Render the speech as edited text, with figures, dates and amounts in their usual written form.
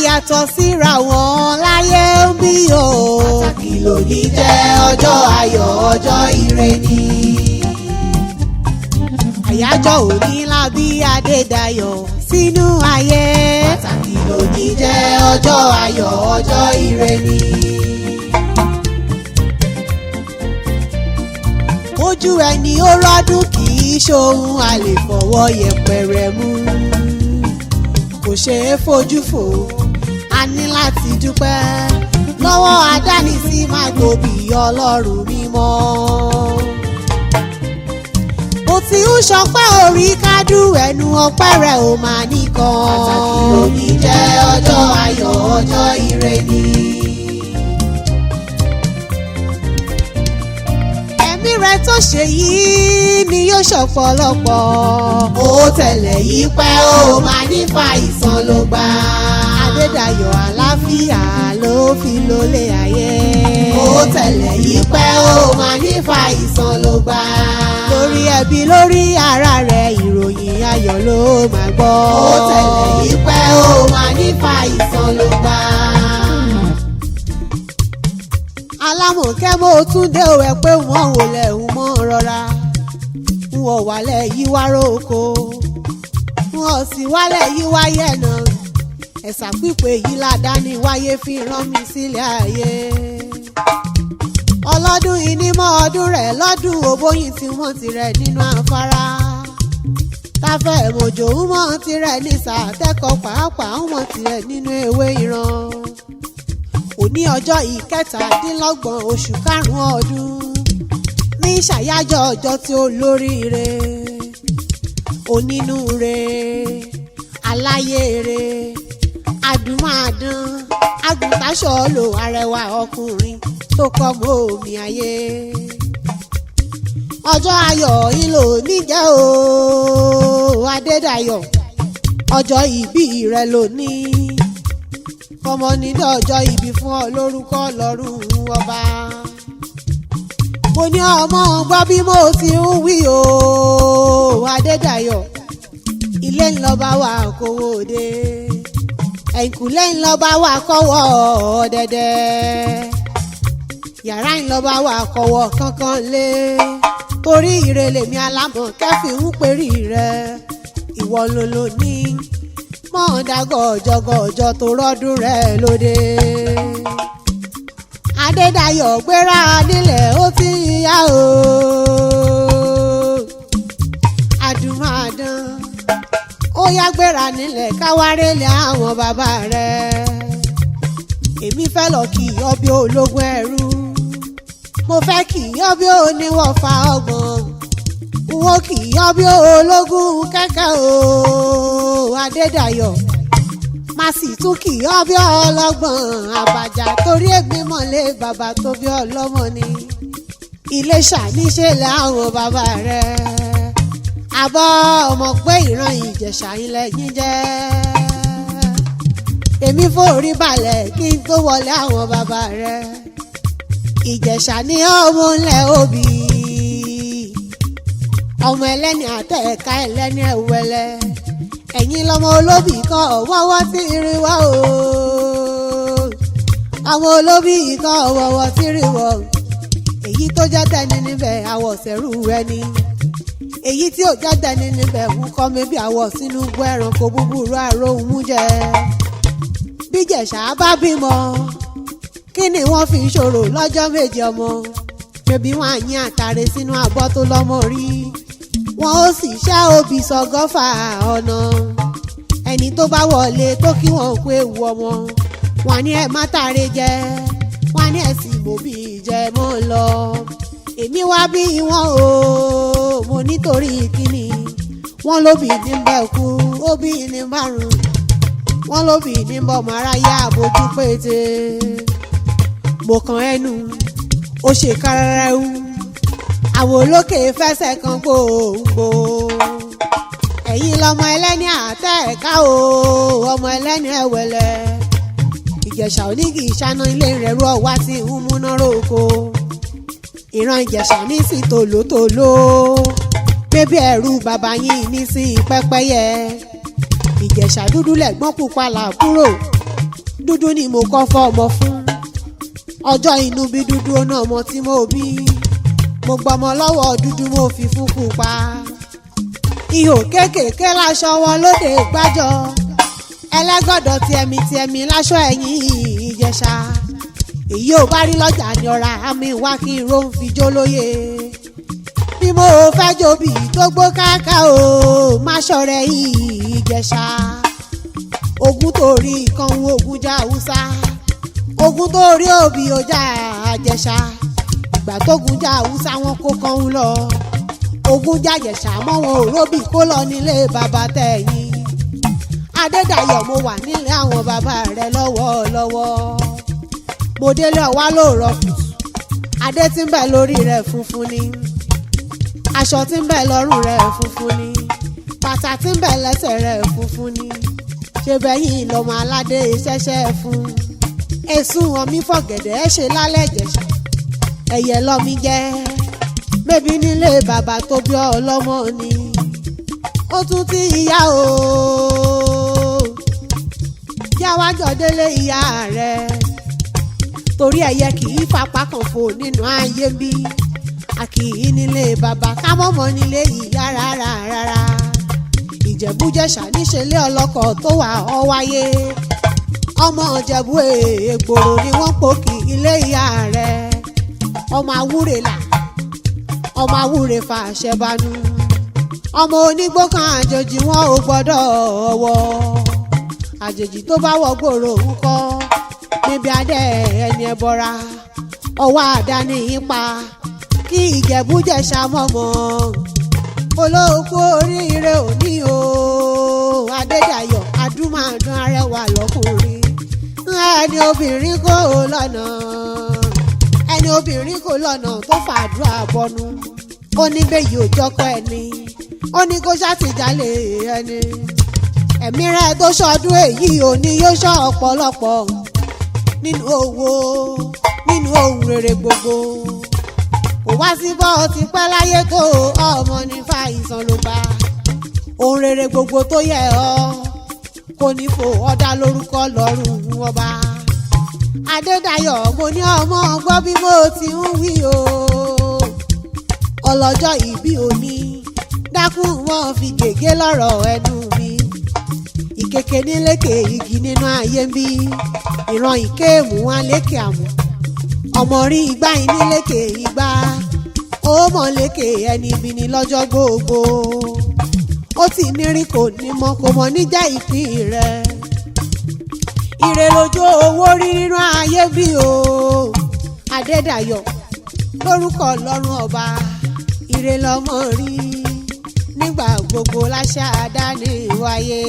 yàtọ̀ síra wọn láyé ń bí o. pàtàkì lòní jẹ́ ọjọ́ ayọ̀ ọjọ́ ire ni. àyájọ́ òní la bí Adédayọ̀ sínú ayé. pàtàkì lòní jẹ́ ọjọ́ ayọ̀ ọjọ́ ire ni. ojú ẹni ó rọ́dún kì í ṣohun a lè fọwọ́ yẹpẹrẹ mú. kò ṣeé fojú fò a ní láti dúpẹ́ lọ́wọ́ adánisí máa gbòbí Ọlọ́run mímọ́. mo ti ń ṣọpẹ́ orí kádù ẹnu ọpẹ́ rẹ̀ ò máa nìkan. pàtàkì lòní jẹ́ ọjọ́ ayọ̀ ọjọ́ ire ni. ẹ̀mí rẹ̀ tó ṣe yìí ni yóò ṣọ̀pọ̀lọpọ̀. ó tẹ̀lé yìí pẹ́ ó máa nípa ìsan ló gbà. Adédayọ̀ àlàáfíà ló fi lólè ayé. ó tẹ̀lé yìí pẹ́ ó máa nípa ìsan ló gbà. lórí ẹbí lórí ara rẹ̀ ìròyìn ayọ̀ ló máa gbọ́. ó tẹ̀lé yìí pẹ́ ó máa nípa ìsan ló gbà. alámọ̀kẹ́ mo tún dé òwe pé wọ́n ò lẹ̀ ń mọ́ rọra. wọ́n wálẹ̀ yí wá róko. wọ́n sì wálẹ̀ yí wáyé náà. ẹ̀sà pípé yìí ládàáni wáyé fi rán mi sílé ayé. ọlọ́dún ìnímọ̀ ọdún rẹ̀ lọ́dún òbóyin tí wọ́n ti rẹ̀ nínú afárá. táfẹ́ mọ̀jò ń mọ̀ tirẹ̀ ní sàtẹ́kọ̀ọ́ pàápàá ń mọ̀ tirẹ̀ nínú ewé ìran. òní ọjọ́ ìkẹtàdínlọ́gbọ̀n oṣù karùn-ún ọdún ní ṣàyájọ́ ọjọ́ tí ó lóríire onínúure aláyére adùnmáàdán agùntàṣọ́lò arẹwà ọkùnrin tó kọ́ mọ́ omi ayé. ọjọ́ ayọ̀ ìlò níjẹ́ o Adédayọ̀ ọjọ́ ìbí rẹ lónìí ọmọ nídọ̀ ọjọ́ ìbí fún ọ lórúkọ lọ́rùn ọba. mo ní ọmọ gbọ́ bí mo ti ń wí o Adédayọ̀ ilé ńlọba wà kówó dé ẹ̀yìnkùlé ńlọba wà kọ́wọ́ dẹ́dẹ́ yàrá ńlọba wà kọ́wọ́ kankan lé torí ìrẹ̀lẹ̀ mi alámọ̀ kẹ́fì ń perí rẹ ìwọ ló ní mọ̀ọ́dágọ̀jọ̀gọ̀jọ̀ tó rọ́dún rẹ̀ lóde. Adédayọ̀ gbéra nílẹ̀ ó ti yá o. Àdùnmáàdán ó yá gbéra nílẹ̀ káwárẹ́lẹ̀ àwọn bàbá rẹ̀. èmi fẹ́ lọ kì í ọbẹ̀ ológun ẹrú. mo fẹ́ kì í ọbẹ̀ oníwọ̀fà ọgbọ̀n. wọ́n kì í ọbẹ̀ ológun kẹ́kẹ́ o Adédayọ̀ má sì tún kì í ọbẹ̀ ọlọ́gbọ̀n àbàjá torí ẹ̀gbìn mọ̀lẹ́ bàbá tó bí ọlọ́mọ ni. Iléṣà níṣẹ́lẹ̀ àwọn bàbá rẹ̀ àbọ̀ ọmọ pé ìran Ìjẹ̀ṣà ilẹ̀ yín jẹ́. èmi forí balẹ̀ kí n tó wọlé àwọn bàbá rẹ̀. Ìjẹ̀ṣà ní ọmọ ńlẹ̀ òbí ọmọ ẹlẹ́ni àtẹ̀ẹ̀ká ẹlẹ́ni ẹ̀wẹ̀lẹ̀ ẹ̀yin lọmọ olóbì kan wọ́wọ́ tí rí wá o àwọn olóbì kan wọ́wọ́ tí rí wọ́ èyí tó jẹ́ tẹni níbẹ̀ àwọ̀ sẹ́rù ẹni èyí tí ò jẹ́ tẹni níbẹ̀ ń kọ́ mi bí àwọ̀ sínú gbọ́ ẹranko búburú àrò ń mú jẹ. bí Ìjẹ̀ṣà bá bímọ kí ni wọ́n fi ń ṣòro lọ́jọ́ méje ọmọ bébí wọn á yín àtàrẹ sínú abọ́ tó lọ́mọ rí wọn ó sì ṣẹ́ obì sọgọ́fà ọ̀nà ẹni tó bá wọlé tó kí wọn kú ewu ọmọ wọn ní ẹ má tàrẹ jẹ wọn ní ẹ sì mòbí jẹ mọ́ lọ èmi wá bí wọn o mo nítorí kíni wọn lóbì ní bẹ́ẹ̀ kú óbì ní márùn wọn lóbì ní bọ́mọ aráyé àbójú pété mo kàn ẹnu ó ṣe kárẹ́rẹ́wú àwọn olókè fẹsẹ̀ kan gbòǹgbò ẹ̀yin lọmọ ẹlẹ́ni àtẹ̀ẹ̀ká o ọmọ ẹlẹ́ni ẹ̀wẹ̀lẹ̀ Ìjẹ̀ṣà onígi ìṣáná ilé rẹ̀ rú ọwá tí ń múná ròko ìran Ìjẹ̀ṣà ní sí tòlótòló bébí ẹ̀rú bàbá yín ní sí pẹ́pẹ́yẹ Ìjẹ̀ṣà dúdú lẹ̀gbọ́n pupa làbúrò dúdú ni mo kọ́ fọ́mọ fún ọjọ́ inú bí dúdú ọ̀nà ọmọ tí mo bí mo gbọ́mọ lọ́wọ́ dúdú mo fi fún pupa ihò kéékèèké láṣọ wọn lóde gbájọ ẹlẹ́gọ̀dọ̀ tiẹ̀mí láṣọ ẹ̀yìn Ìjẹ̀ṣà èyí ò bá rí lọ́jà ní ọ̀rá àmì wá kí n ro ń fi jó lóye bí mo fẹ́ jóbi tó gbó káká o má ṣọ̀rẹ́ Ìjẹ̀ṣà ogun torí kan ogun já Haúsá ogun torí òbí ọjà Ìjẹ̀ṣà ìgbà tógun já Haúsá wọn kó kan lọ ogun já Ìjẹ̀ṣà mọ́ wọn ò róbì kó lọ nílé bàbá tẹ̀yìn Adédayọ̀ mo wà nílé àwọn bàbá rẹ lọ́wọ́lọ́wọ́ mo délé ọwá lóòrọ̀ kùtù adé tí ń bẹ lórí rẹ̀ funfun ni aṣọ tí ń bẹ lọ́rùn rẹ̀ funfun ni bàtà tí ń bẹ lẹ́sẹ̀ rẹ̀ funfun ni ṣe bẹ́yìn lọ́mọ aládé ṣẹ́ṣẹ́ fún èsùn ọmí fọ̀gẹ̀dẹ̀ ṣe lálẹ́ Ìjẹ̀ṣà ẹ̀yẹ lọ́mí jẹ́ bébí nílé bàbá tó bí ọlọ́mọ ni ó tún ti ìyá o yáwájọ délé ìyá rẹ̀ torí ẹyẹ kì í fapá kan fò nínú ayé bí a kì í nílé bàbá ká mọ́mọ́ nílé ìyá rárá Ìjẹ̀bú-Jẹ̀ṣà níṣẹ́lẹ̀ ọlọ́kọ̀ tó wà ọ́ wáyé ọmọ Ìjẹ̀bú Ègbòrò ni wọ́n pòkì ilé ìyá rẹ̀ ọmọ àwúrè là ọmọ àwúrè fàṣẹ banú ọmọ onígbó kan àjòjì wọn ò gbọ́dọ̀ wọ̀ àjèjì tó bá wọ gbòòrò ń kọ́ níbi adé ẹni ẹbọra ọwọ́ àdáni ipa kí Ìjẹ̀bú-Jẹ̀ṣà mọ̀mọ́ olóòkú oríire òní o Adédayọ̀ adúmáàdún arẹwà lọ́kùnrin ẹni obìnrin kò lọ́nà tó fàdúrà bọnu ó ní bẹ́yìí ò jọkọ ẹni ó ní kó ṣàtìjálè ẹni ẹ̀mí rẹ̀ tó ṣọdún èyí òní yóò ṣọ́ ọ̀pọ̀lọpọ̀ nínú owó nínú ohun rere gbogbo kò wá sí bọ́ ọ ti pẹ́ láyé tó ọmọ ní fàìsàn ló bá ohun rere gbogbo tó yẹ ọ kò ní fò ọ̀dà lórúkọ lọ́rùn ọba Adédayọ̀ mo ní ọmọ gbọ́ bí mo ti ń wí o ọlọ́jọ́ ìbí òní dákun wọn fi gègé lọ́rọ̀ ẹnu mi ìkèké nílékè igi nínú ayé ń bí ìran ìkéèmù wọn lékè àmù ọmọ rí igbá yín nílékè igbá ó mọ̀ lékè ẹni ibi ní lọ́jọ́ gbogbo ó ti nírí kò ní mọ kò mọ níjà ìpín rẹ̀ ire lójú owó rí nínú ayé bí o Adédayọ̀ lórúkọ Ọlọ́run ọba ire lọmọ rí nígbà gbogbo láṣà dání wáyé.